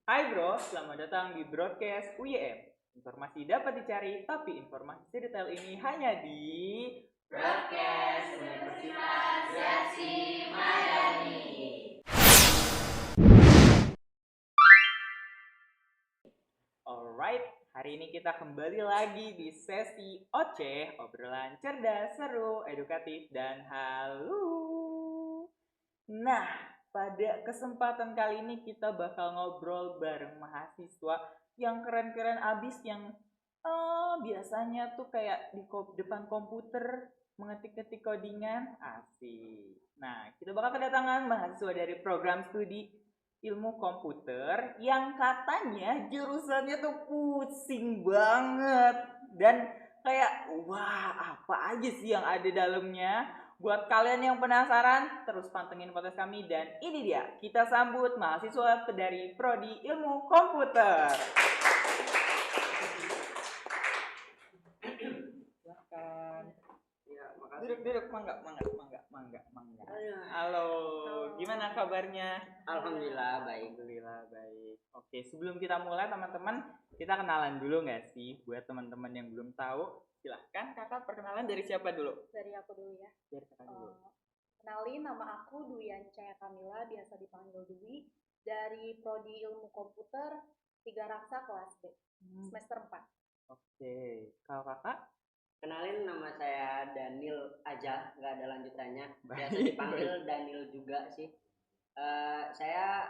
Hai bro, selamat datang di broadcast UYM. Informasi dapat dicari, tapi informasi sedetail ini hanya di Broadcast Universitas Yaksi Madani. Alright, hari ini kita kembali lagi di sesi Oceh, obrolan cerdas, seru, edukatif, dan halu. Nah, pada kesempatan kali ini kita bakal ngobrol bareng mahasiswa yang keren-keren abis yang biasanya tuh kayak di depan komputer mengetik-ketik codingan asik. Nah, kita bakal kedatangan mahasiswa dari program studi ilmu komputer yang katanya jurusannya tuh pusing banget dan kayak wah apa aja sih yang ada dalamnya. Buat kalian yang penasaran, terus pantengin podcast kami dan ini dia, kita sambut mahasiswa dari Prodi Ilmu Komputer. Silakan. Ya, makasih. Duduk, mangga. Halo, gimana kabarnya? Alhamdulillah baik. Alhamdulillah baik. Oke, sebelum kita mulai teman-teman, kita kenalan dulu nggak sih? Buat teman-teman yang belum tahu, silahkan kakak perkenalan dari siapa dulu? Dari aku dulu ya. Dari kakak dulu. Kenalin, nama aku Dwi Ancaya Kamila, biasa dipanggil Dwi, dari Prodi Ilmu Komputer 3 Raksa kelas B, semester 4. Oke, kalau kakak? Kenalin, nama saya Daniel aja, nggak ada lanjutannya. Biasa Baik, dipanggil Daniel juga sih. Saya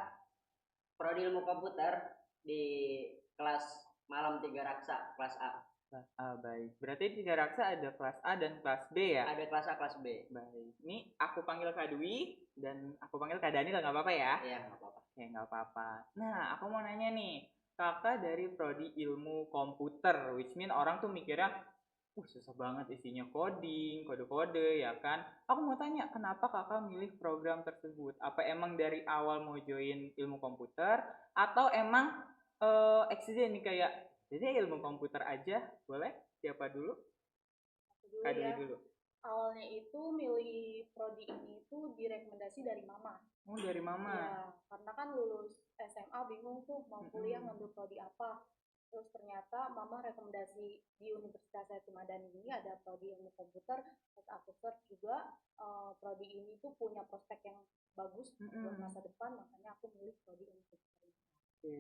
Prodi Ilmu Komputer di kelas malam 3 Raksa, kelas A. Kelas A, baik. Berarti 3 raksa ada kelas A dan kelas B ya? Ada kelas A, kelas B. Baik. Ini aku panggil Kak Dwi dan aku panggil Kak Daniel, nggak apa-apa ya? Iya, nggak apa-apa. Oke, nggak apa-apa. Nah, aku mau nanya nih, kakak dari Prodi Ilmu Komputer, which mean orang tuh mikirnya, susah banget isinya coding, kode-kode, ya kan? Aku mau tanya, kenapa kakak milih program tersebut? Apa emang dari awal mau join ilmu komputer, atau emang accident nih kayak, jadi ilmu komputer aja, boleh? Siapa dulu? Aku dulu Kak Dwi ya. dulu. Awalnya itu milih Prodi ini itu direkomendasi dari mama. Oh, dari mama. Ya, karena kan lulus SMA bingung tuh mau kuliah ngambil prodi apa. Terus ternyata mama rekomendasi di Universitas Yaksi Madani ini ada prodi ilmu komputer. Terus aku search juga prodi ini tuh punya prospek yang bagus buat masa depan, makanya aku milih prodi ilmu komputer. Oke,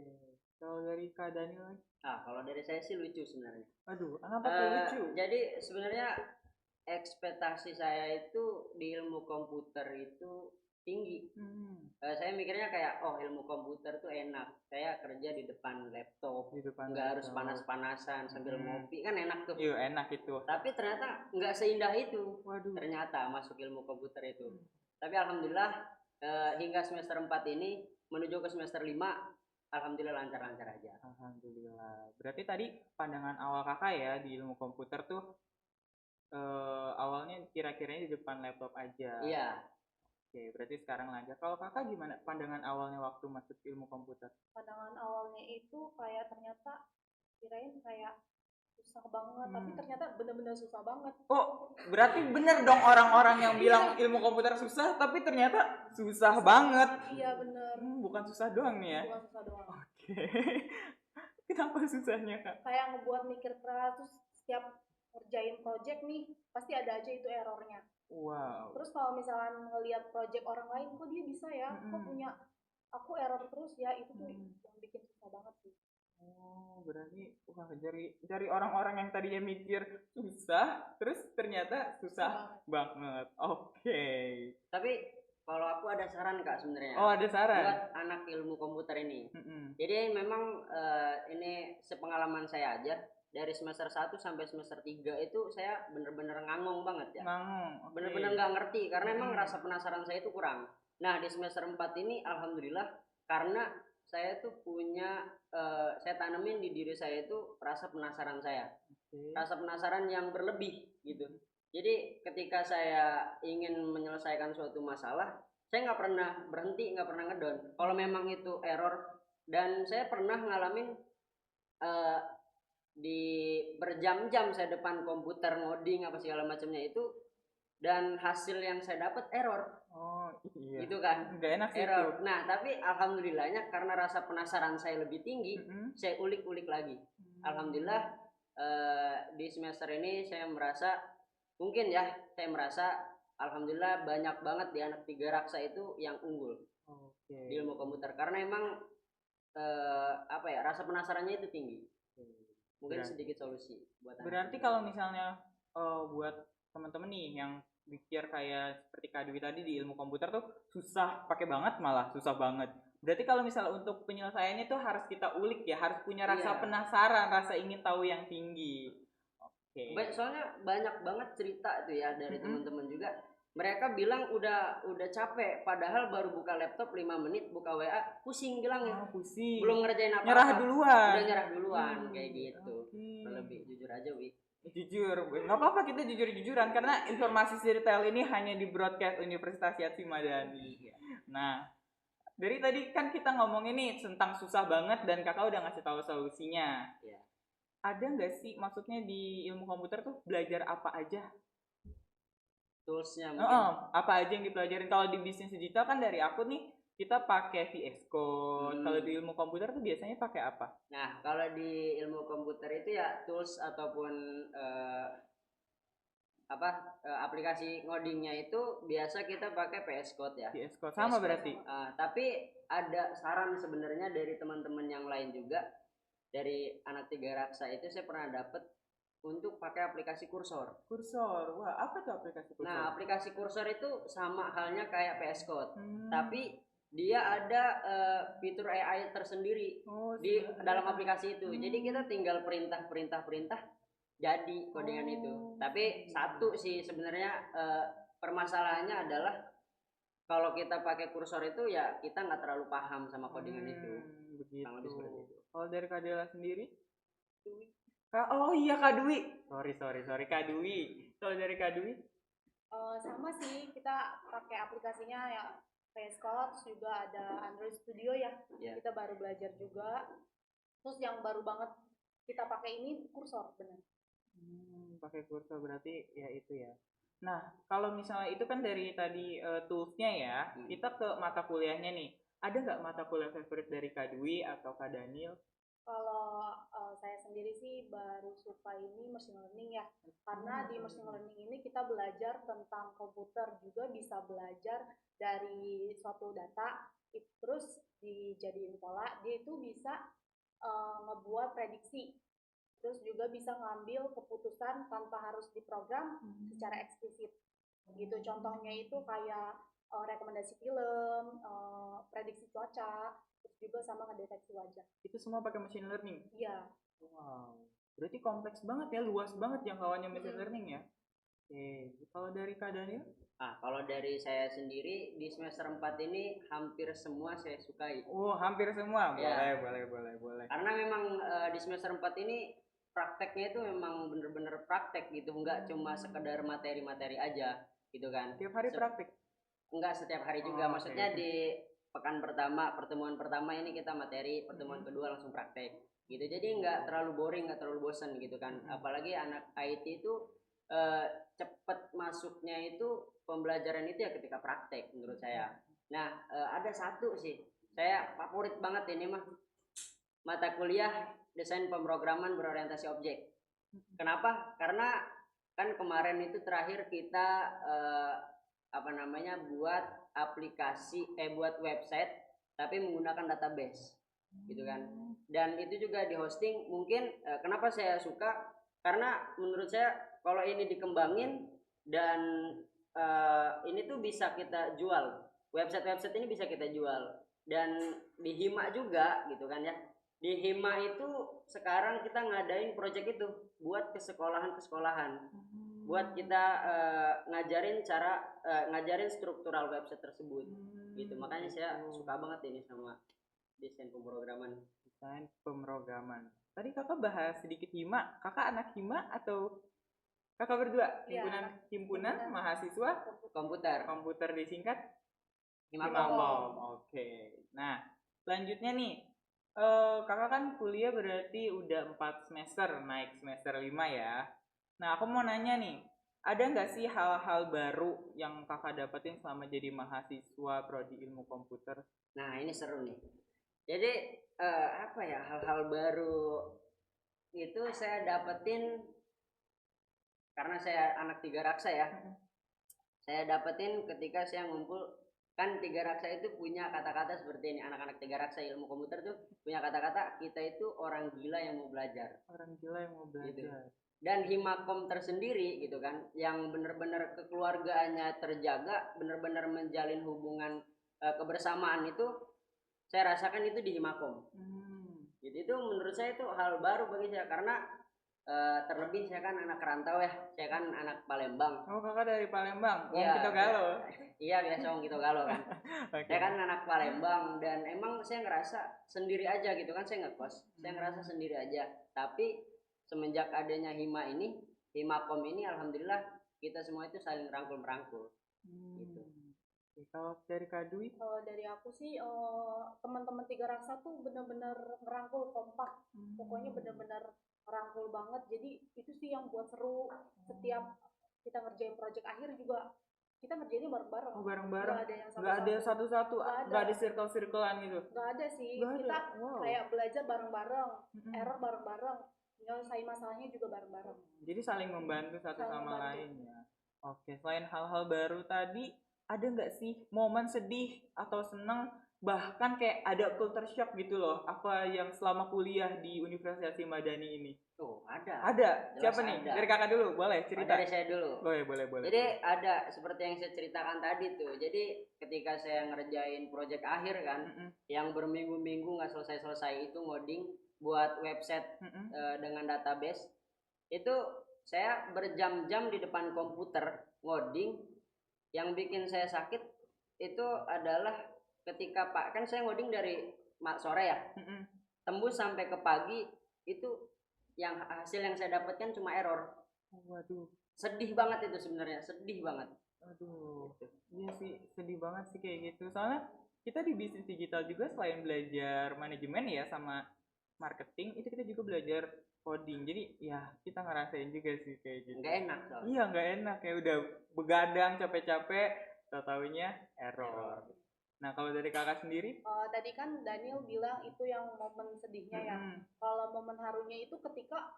kalau dari Kak Daniel? Kalau dari saya sih lucu sebenarnya. Aduh, kenapa tuh lucu? Jadi sebenarnya ekspektasi saya itu di ilmu komputer itu tinggi. Saya mikirnya kayak ilmu komputer tuh enak, saya kerja di depan laptop, nggak harus panas-panasan sambil ngopi, kan enak tuh. Iya, enak itu. Tapi ternyata nggak seindah itu. Waduh. Ternyata masuk ilmu komputer itu. Tapi alhamdulillah hingga semester 4 ini menuju ke semester 5, alhamdulillah lancar-lancar aja. Alhamdulillah. Berarti tadi pandangan awal kakak ya di ilmu komputer tuh awalnya kira-kiranya di depan laptop aja. Iya. Oke, berarti sekarang lancar. Kalau kakak gimana pandangan awalnya waktu masuk ilmu komputer? Pandangan awalnya itu kayak ternyata kirain kayak susah banget, tapi ternyata benar-benar susah banget. Oh, berarti bener dong orang-orang yang bilang ilmu komputer susah, tapi ternyata susah banget. Iya bener. Bukan susah doang nih ya? Bukan susah doang. Oke. Kenapa susahnya kak? Kayak ngebuat mikir keras, terus setiap ngerjain project nih, pasti ada aja itu errornya. Wow. Terus kalau misalkan ngelihat project orang lain, kok dia bisa ya, kok punya aku error terus ya, itu tuh yang bikin susah banget sih. Oh, berarti wah dari orang-orang yang tadinya mikir susah, terus ternyata susah banget. Oke. Tapi kalau aku ada saran kak sebenarnya. Oh, ada saran buat anak ilmu komputer ini. Jadi memang ini sepengalaman saya aja, dari semester 1 sampai semester 3 itu saya bener-bener ngangong banget ya. Ngangong. Bener-bener nggak ngerti karena emang rasa penasaran saya itu kurang. Nah di semester 4 ini alhamdulillah karena saya tuh punya saya tanemin di diri saya itu rasa penasaran saya. Rasa penasaran yang berlebih gitu. Jadi ketika saya ingin menyelesaikan suatu masalah, saya nggak pernah berhenti, nggak pernah ngedown. Kalau memang itu error, dan saya pernah ngalamin di berjam-jam saya depan komputer ngoding apa segala macamnya itu, dan hasil yang saya dapat error. Oh iya. Gitu kan, Nggak enak sih error. itu. Nah tapi alhamdulillahnya karena rasa penasaran saya lebih tinggi, saya ulik-ulik lagi. Alhamdulillah di semester ini saya merasa alhamdulillah banyak banget di anak 3 Raksa itu yang unggul di ilmu komputer karena emang rasa penasarannya itu tinggi. Mungkin sedikit solusi buat berarti kalau misalnya buat teman-teman nih yang pikir kayak seperti Kak Dwi tadi di ilmu komputer tuh susah malah susah banget. Berarti kalau misalnya untuk penyelesaiannya tuh harus kita ulik ya, harus punya rasa penasaran, rasa ingin tahu yang tinggi. Soalnya banyak banget cerita tuh ya dari teman-teman juga. Mereka bilang udah capek, padahal baru buka laptop 5 menit, buka WA, pusing bilangnya. Pusing. Belum ngerjain apa-apa. Nyerah duluan. Udah nyerah duluan kayak gitu. Lebih jujur aja, Wi. Jujur, nggak apa-apa kita jujur-jujuran karena informasi detail ini hanya di broadcast Universitas Yatsi Madani. Nah, dari tadi kan kita ngomongin nih tentang susah banget dan kakak udah ngasih tahu solusinya. Iya. Ada nggak sih maksudnya di ilmu komputer tuh belajar apa aja? Toolsnya mungkin. Apa aja yang dipelajarin? Kalau di bisnis digital kan dari aku nih kita pakai VS Code. Kalau di ilmu komputer tuh biasanya pakai apa? Nah, kalau di ilmu komputer itu ya tools ataupun aplikasi ngodingnya itu biasa kita pakai VS Code ya. VS Code sama berarti. Tapi ada saran sebenarnya dari teman-teman yang lain juga, dari anak 3 Raksa itu saya pernah dapat untuk pakai aplikasi Cursor. Wah apa tuh aplikasi Cursor? Nah aplikasi Cursor itu sama halnya kayak VS Code, tapi dia ada fitur AI tersendiri di dalam aplikasi itu. Jadi kita tinggal perintah jadi codingan itu. Tapi satu sih sebenarnya permasalahannya adalah kalau kita pakai Cursor itu ya kita nggak terlalu paham sama codingan itu. Begitu. Seperti itu. Kalau dari Kak Dela sendiri? Oh iya Kak Dwi. Sorry Kak Dwi. Kalau dari Kak Dwi? Sama sih, kita pakai aplikasinya ya VS Code, juga ada Android Studio ya. Kita baru belajar juga. Terus yang baru banget kita pakai ini Cursor, benar. Pakai Cursor berarti ya itu ya. Nah, kalau misalnya itu kan dari tadi toolsnya ya, kita ke mata kuliahnya nih. Ada nggak mata kuliah favorit dari Kak Dwi atau Kak Daniel? Kalau saya sendiri sih baru suka ini machine learning ya, karena di machine learning ini kita belajar tentang komputer, juga bisa belajar dari suatu data, terus dijadiin pola, dia itu bisa ngebuat prediksi, terus juga bisa ngambil keputusan tanpa harus diprogram secara eksplisit. Gitu, contohnya itu kayak rekomendasi film, prediksi cuaca, terus juga sama ngedeteksi wajah. Itu semua pakai machine learning? Iya. Wow, berarti kompleks banget ya, luas banget jangkauannya machine learning ya. Kalau dari Kak Daniel? Kalau dari saya sendiri di semester 4 ini hampir semua saya sukai. Hampir semua? Boleh. Karena memang di semester 4 ini prakteknya itu memang bener-bener praktek gitu, nggak cuma sekedar materi-materi aja gitu kan. Tiap hari praktek? Enggak setiap hari juga, maksudnya di pertemuan pertama ini kita materi, pertemuan kedua langsung praktek gitu. Jadi nggak terlalu boring, nggak terlalu bosan gitu kan. Apalagi anak IT itu cepet masuknya itu pembelajaran itu ya ketika praktek menurut saya. Nah ada satu sih saya favorit banget ini mah, mata kuliah desain pemrograman berorientasi objek. Kenapa? Karena kan kemarin itu terakhir kita buat aplikasi buat website tapi menggunakan database gitu kan, dan itu juga di hosting. Mungkin kenapa saya suka, karena menurut saya kalau ini dikembangin dan ini tuh bisa kita jual, website ini bisa kita jual, dan di Hima juga gitu kan ya. Di Hima itu sekarang kita ngadain project itu buat ke sekolahan buat kita ngajarin struktural website tersebut gitu. Makanya saya suka banget ini sama desain pemrograman. Tadi kakak bahas sedikit Hima. Kakak anak Hima atau kakak berdua? Himpunan mahasiswa komputer disingkat Himakom. Oke. Nah, selanjutnya nih, kakak kan kuliah berarti udah 4 semester, naik semester 5 ya. Nah, aku mau nanya nih, ada nggak sih hal-hal baru yang kakak dapetin selama jadi mahasiswa prodi ilmu komputer? Nah, ini seru nih. Jadi apa ya, hal-hal baru itu saya dapetin karena saya anak tiga raksa ya. Saya dapetin ketika saya ngumpul, kan tiga raksa itu punya kata-kata seperti ini. Anak-anak tiga raksa ilmu komputer tuh punya kata-kata, kita itu orang gila yang mau belajar. Orang gila yang mau belajar. Gitu. Dan Himakom tersendiri gitu kan, yang benar-benar kekeluargaannya terjaga, benar-benar menjalin hubungan kebersamaan itu saya rasakan itu di Himakom. Jadi itu menurut saya itu hal baru bagi saya, karena terlebih saya kan anak rantau ya, saya kan anak Palembang. Oh, kakak dari Palembang, Wong Iya, Kito Galo. Iya, biasa Wong Kito Galo kan. Okay. Saya kan anak Palembang dan emang saya ngerasa sendiri aja gitu kan, saya ngekos, saya ngerasa sendiri aja. Tapi semenjak adanya Himakom ini, alhamdulillah kita semua itu saling rangkul-merangkul. Gitu. Kalau dari Kak Dwi? Kalau dari aku sih teman-teman tiga raksa tuh benar-benar ngerangkul, kompak. Pokoknya benar-benar ngerangkul banget. Jadi itu sih yang buat seru. Setiap kita ngerjain project akhir juga kita ngerjainnya bareng-bareng. Oh, bareng-bareng. Nggak ada satu-satu. Nggak ada circle-circlean gitu. Nggak ada sih. Nggak kita ada. kayak belajar bareng-bareng, error bareng-bareng, nyelesain masalahnya juga bareng-bareng. Jadi saling membantu satu sama lain ya. Oke, selain hal-hal baru tadi, ada nggak sih momen sedih atau senang, bahkan kayak ada culture shock gitu loh, apa yang selama kuliah di Universitas Madani ini? Tuh, ada. Ada. Jelas Siapa nih? ada. Dari kakak dulu, boleh cerita? Dari saya dulu. Boleh. Jadi ada seperti yang saya ceritakan tadi tuh. Jadi ketika saya ngerjain project akhir kan, yang berminggu-minggu nggak selesai-selesai itu ngoding buat website dengan database, itu saya berjam-jam di depan komputer ngoding. Yang bikin saya sakit itu adalah ketika kan saya ngoding dari sore ya, tembus sampai ke pagi, itu yang hasil yang saya dapatkan cuma error. Waduh. Sedih banget itu sebenarnya, sedih banget. Aduh, iya sih, sedih banget sih kayak gitu. Soalnya kita di bisnis digital juga selain belajar manajemen ya sama marketing, itu kita juga belajar coding. Jadi ya kita ngerasain juga sih kayak gitu. Nggak enak soalnya. Iya, nggak enak, kayak udah begadang capek-capek, taunya error. Nah, kalau dari kakak sendiri? Tadi kan Daniel bilang itu yang momen sedihnya ya. Kalau momen harunya itu ketika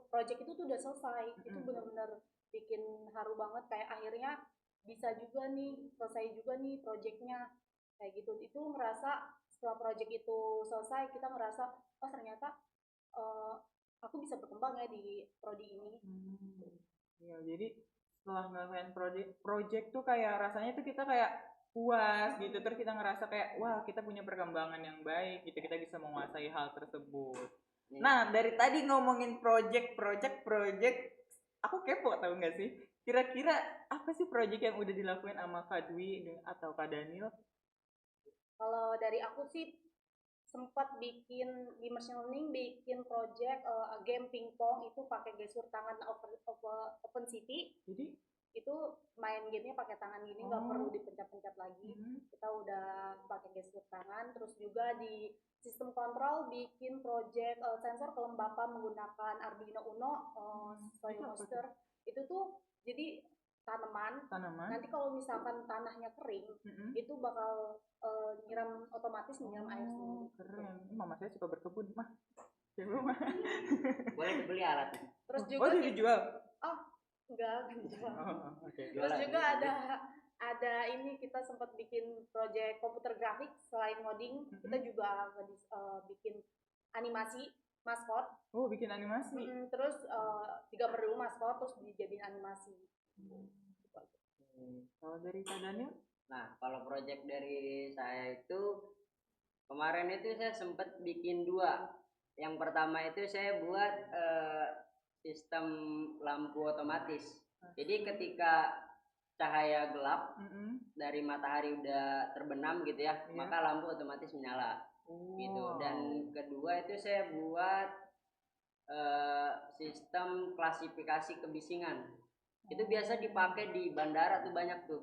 project itu tuh udah selesai, itu benar-benar bikin haru banget, kayak akhirnya bisa juga nih, selesai juga nih projectnya, kayak gitu. Itu ngerasa setelah project itu selesai, kita ngerasa oh ternyata aku bisa berkembang ya di prodi ini. Ya, jadi setelah ngelakuin project tuh kayak rasanya tuh kita kayak puas gitu, terus kita ngerasa kayak wah kita punya perkembangan yang baik gitu, kita bisa menguasai hal tersebut. Nah, dari tadi ngomongin project, aku kepo tahu nggak sih? Kira-kira apa sih project yang udah dilakuin sama Kak Dwi atau Kak Daniel? Kalau dari aku sih sempat bikin di machine learning, bikin project game pingpong itu pakai gestur tangan open city. Jadi itu main gamenya pakai tangan gini, nggak perlu dipencet-pencet lagi. Kita udah pakai gestur tangan. Terus juga di sistem kontrol bikin project sensor kelembapan menggunakan Arduino Uno, Soil Monster. Itu tuh jadi tanaman. Nanti kalau misalkan tanahnya kering, itu bakal otomatis nyiram air sendiri. Keren. Mama saya suka berkebun, mah. Boleh dibeli alat. Terus juga dijual. Enggak dijual. Okay. Terus juga ada ini, kita sempat bikin project komputer grafik. Selain ngoding, kita juga bikin animasi maskot. Bikin animasi. Terus digambar dulu maskot, terus dijadiin animasi. Kalau dari Kak Daniel? Nah, kalau project dari saya itu kemarin itu saya sempat bikin 2. Yang pertama itu saya buat sistem lampu otomatis. Jadi ketika cahaya gelap dari matahari udah terbenam gitu ya, maka lampu otomatis menyala. Gitu. Dan kedua itu saya buat sistem klasifikasi kebisingan. Itu biasa dipakai di bandara tuh, banyak tuh.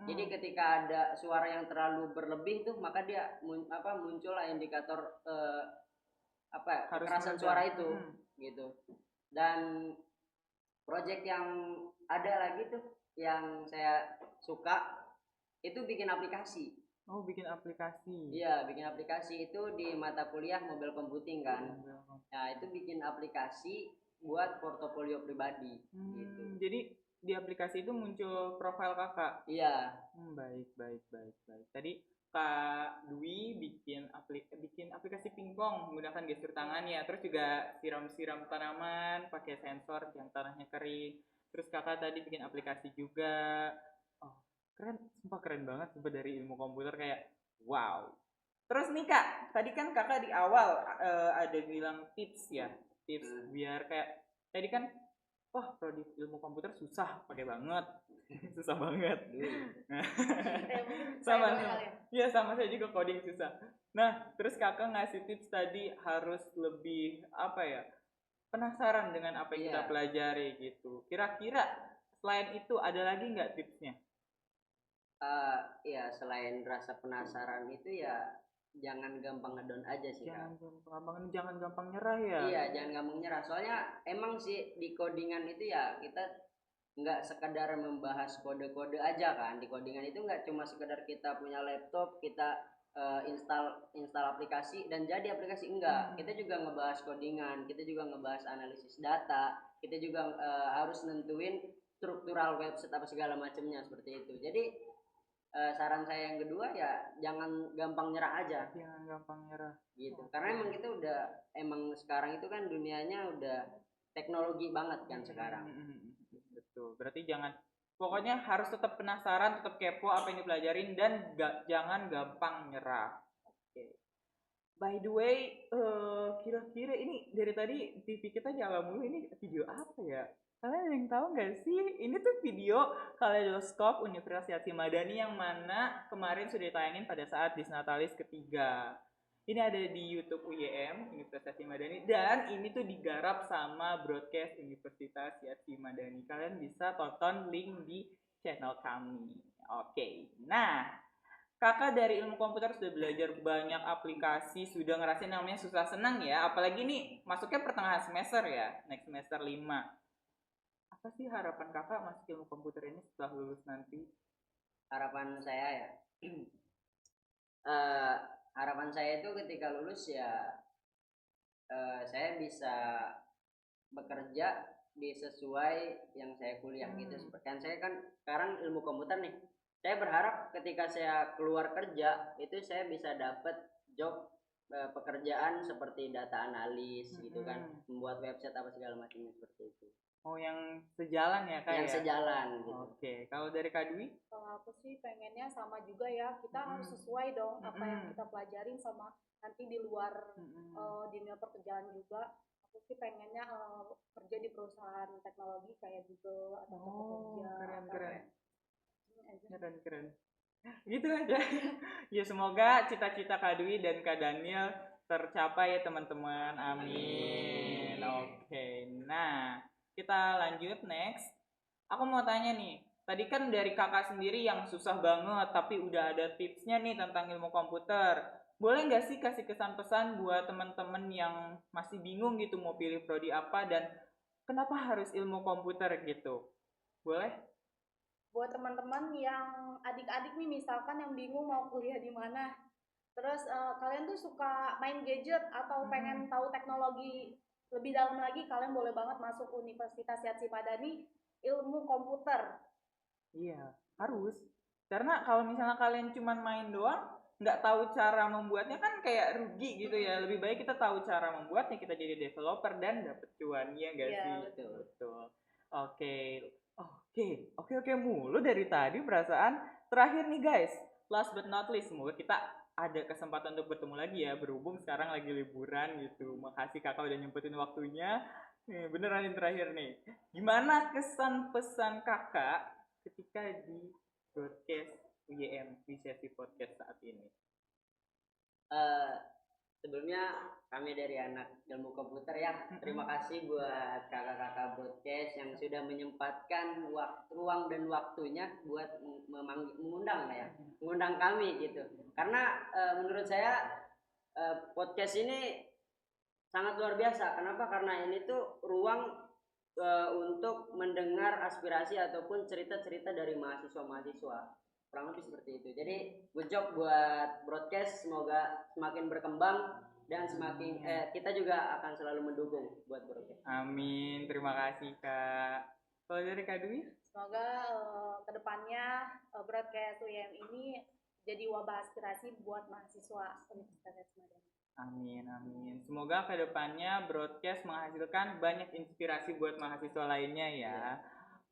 Jadi ketika ada suara yang terlalu berlebih tuh, maka dia muncul indikator kekerasan suara itu gitu. Dan project yang ada lagi tuh yang saya suka itu bikin aplikasi. Oh, bikin aplikasi. Iya, bikin aplikasi itu di mata kuliah mobile computing kan. Nah, itu bikin aplikasi buat portofolio pribadi gitu. Jadi di aplikasi itu muncul profil kakak. Iya. Baik. Tadi Kak Dwi bikin aplikasi pingpong menggunakan gestur tangan ya. Terus juga siram tanaman pakai sensor yang tanahnya kering. Terus kakak tadi bikin aplikasi juga. Oh, sumpah keren banget sumpah dari ilmu komputer kayak wow. Terus nih Kak, tadi kan kakak di awal ada bilang tips ya, tips biar kayak tadi kan wah prodi ilmu komputer susah pakai banget susah banget sama ya sama saya juga coding susah. Nah terus kakak ngasih tips tadi harus lebih apa ya, penasaran dengan apa yang kita pelajari gitu. Kira-kira selain itu ada lagi nggak tipsnya? Ya selain rasa penasaran itu ya jangan gampang ngedon aja sih jangan gampang nyerah ya. Iya, jangan gampang nyerah. Soalnya emang sih di codingan itu ya kita nggak sekedar membahas kode-kode aja kan. Di codingan itu nggak cuma sekedar kita punya laptop, kita install aplikasi dan jadi aplikasi, enggak. Kita juga ngebahas codingan, kita juga ngebahas analisis data, kita juga harus nentuin struktural website apa segala macamnya seperti itu. Jadi saran saya yang kedua ya jangan gampang nyerah aja. Jangan gampang nyerah. Gitu. Karena emang kita udah sekarang itu kan dunianya udah teknologi banget kan sekarang. Betul. Berarti pokoknya harus tetap penasaran, tetap kepo apa yang dipelajarin dan jangan gampang nyerah. Oke. By the way, kira-kira ini dari tadi TV kita nyala mulu, ini video apa ya? Kalian ada yang tahu nggak sih? Ini tuh video Kaleidoskop Universitas Yati Madani yang mana kemarin sudah ditayangin pada saat Disnatalis ketiga. Ini ada di YouTube UYM, Universitas Yati Madani, dan ini tuh digarap sama Broadcast Universitas Yati Madani. Kalian bisa tonton link di channel kami. Oke, nah kakak dari ilmu komputer sudah belajar banyak aplikasi, sudah ngerasain namanya susah senang ya. Apalagi nih masuknya pertengahan semester ya, next semester 5. Apa sih harapan kakak masuk ilmu komputer ini setelah lulus nanti? Harapan saya ya, harapan saya itu ketika lulus ya saya bisa bekerja di sesuai yang saya kuliah gitu. Seperti kan saya kan sekarang ilmu komputer nih. Saya berharap ketika saya keluar kerja itu saya bisa dapat job pekerjaan seperti data analis gitu kan, membuat website apa segala macamnya seperti itu. Oh, yang sejalan ya kak? Yang sejalan gitu. Oke. Kalau dari Kak Dwi? Kalau aku sih pengennya sama juga ya, kita harus sesuai dong apa yang kita pelajarin sama nanti di luar dunia pekerjaan juga. Aku sih pengennya kerja di perusahaan teknologi kayak Google atau Tokopedia. Keren. Gitu aja. Ya semoga cita-cita Kak Dwi dan Kak Daniel tercapai ya teman-teman. Amin. Oke. Nah, kita lanjut next. Aku mau tanya nih, tadi kan dari kakak sendiri yang susah banget tapi udah ada tipsnya nih tentang ilmu komputer. Boleh nggak sih kasih kesan-pesan buat teman-teman yang masih bingung gitu mau pilih prodi apa dan kenapa harus ilmu komputer gitu? Boleh? Buat teman-teman yang adik-adik nih misalkan yang bingung mau kuliah di mana, terus kalian tuh suka main gadget atau pengen tahu teknologi lebih dalam lagi, kalian boleh banget masuk Universitas Yatsi Madani ilmu komputer. Iya, harus. Karena kalau misalnya kalian cuma main doang, nggak tahu cara membuatnya kan kayak rugi gitu ya. Lebih baik kita tahu cara membuatnya, kita jadi developer dan dapet cuannya nggak sih? Betul. Oke mulu dari tadi perasaan. Terakhir nih guys, last but not least, semoga kita ada kesempatan untuk bertemu lagi ya, berhubung sekarang lagi liburan gitu. Makasih kakak udah nyempetin waktunya. Nih, beneran yang terakhir nih. Gimana kesan pesan kakak ketika di broadcast UYM di sesi podcast saat ini? Sebelumnya kami dari anak ilmu komputer ya, terima kasih buat kakak-kakak broadcast yang sudah menyempatkan ruang dan waktunya buat mengundang kami gitu. Karena menurut saya podcast ini sangat luar biasa. Kenapa? Karena ini tuh ruang untuk mendengar aspirasi ataupun cerita-cerita dari mahasiswa-mahasiswa. Kurang lebih seperti itu. Jadi good job buat broadcast, semoga semakin berkembang dan semakin kita juga akan selalu mendukung buat broadcast. Amin, terima kasih Kak. Kalau dari Kak Dwi? Semoga kedepannya broadcast UIM ini jadi wabah aspirasi buat mahasiswa Universitas Gadjah Mada. Amin, amin. Semoga kedepannya broadcast menghasilkan banyak inspirasi buat mahasiswa lainnya ya.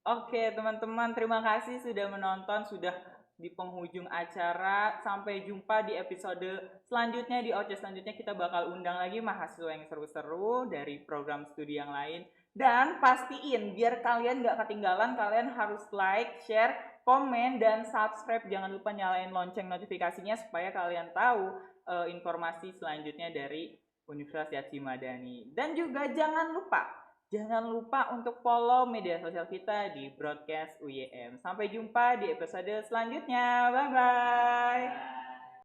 Oke teman-teman, terima kasih sudah menonton, sudah di penghujung acara. Sampai jumpa di episode selanjutnya. Di OC selanjutnya kita bakal undang lagi mahasiswa yang seru-seru dari program studi yang lain. Dan pastiin biar kalian gak ketinggalan, kalian harus like, share, komen, dan subscribe. Jangan lupa nyalain lonceng notifikasinya supaya kalian tahu informasi selanjutnya dari Universitas Gadjah Mada. Dan juga jangan lupa untuk follow media sosial kita di Broadcast UYM. Sampai jumpa di episode selanjutnya. Bye-bye.